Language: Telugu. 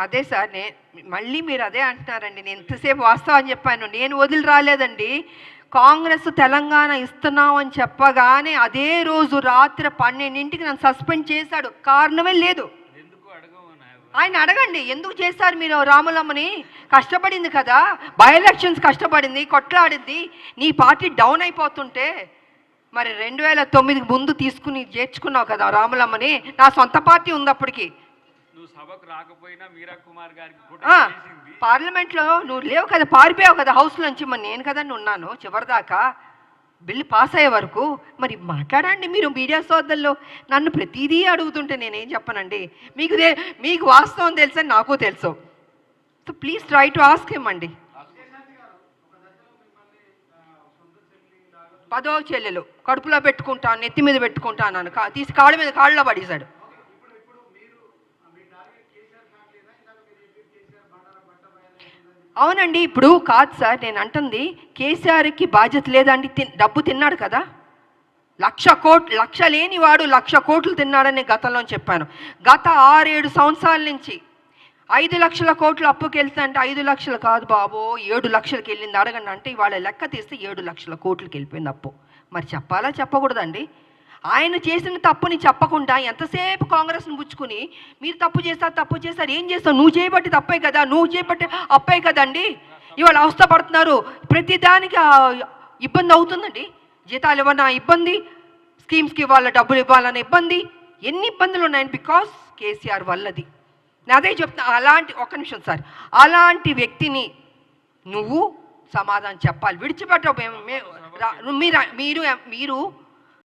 అదే సార్ మళ్ళీ మీరు అదే అంటున్నారండి. నేను ఎంతసేపు వాస్తవం చెప్పాను. నేను వదిలి రాలేదండి. కాంగ్రెస్ తెలంగాణ ఇస్తున్నాం అని చెప్పగానే అదే రోజు రాత్రి 12ంటికి నన్ను సస్పెండ్ చేశాడు. కారణమే లేదు. ఆయన అడగండి ఎందుకు చేశారు మీరు రాములమ్మని? కష్టపడింది కదా, బై ఎలక్షన్స్ కష్టపడింది, కొట్లాడింది. నీ పార్టీ డౌన్ అయిపోతుంటే మరి 2009 ముందు తీసుకుని చేర్చుకున్నావు కదా రాములమ్మని. నా సొంత పార్టీ ఉంది అప్పటికి. పార్లమెంట్లో నువ్వు లేవు కదా, పారిపోయావు కదా హౌస్ నుంచి. మరి నేను కదండి ఉన్నాను చివరిదాకా బిల్లు పాస్ అయ్యే వరకు. మరి మాట్లాడండి మీరు మీడియా సోదరుల్లో. నన్ను ప్రతిదీ అడుగుతుంటే నేనేం చెప్పనండి. మీకు వాస్తవం తెలుసని నాకు తెలుసు. So please try to ask him అండి. 10వ చెల్లెలు కడుపులో పెట్టుకుంటాను, నెత్తి మీద పెట్టుకుంటాను, తీసి కాళ్ళలో పడేశాడు. అవునండి. ఇప్పుడు కాదు సార్ నేను అంటుంది, కేసీఆర్కి బాధ్యత లేదండి. డబ్బు తిన్నాడు కదా, 1,00,000 కోట్లు. లక్ష లేని వాడు 1,00,000 కోట్లు తిన్నాడని గతంలో చెప్పాను. గత 6-7 సంవత్సరాల నుంచి 5 లక్షల కోట్లు అప్పుకి వెళ్తే అంటే 5 లక్షలు కాదు బాబో 7 లక్షలకి వెళ్ళింది అడగండి అంటే ఇవాళ లెక్క తీస్తే 7 లక్షల కోట్లకి వెళ్ళిపోయింది అప్పు. మరి చెప్పాలా చెప్పకూడదండి? ఆయన చేసిన తప్పుని చెప్పకుండా ఎంతసేపు కాంగ్రెస్ని పుచ్చుకుని మీరు తప్పు చేస్తారు ఏం చేస్తావు? నువ్వు చేయబట్టి తప్పే కదా, నువ్వు చేయబట్టి అప్పే కదండి. ఇవాళ అవస్థపడుతున్నారు, ప్రతిదానికి ఇబ్బంది అవుతుందండి. జీతాలు ఇవ్వనా ఇబ్బంది, స్కీమ్స్కి ఇవ్వాల డబ్బులు ఇవ్వాలన్న ఇబ్బంది, ఎన్ని ఇబ్బందులు ఉన్నాయని బికాస్ కేసీఆర్ వల్లది. అదే చెప్తున్నా. అలాంటి ఒక్క నిమిషం సార్, అలాంటి వ్యక్తిని నువ్వు సమాధానం చెప్పాలి. విడిచిపెట్ట మీరు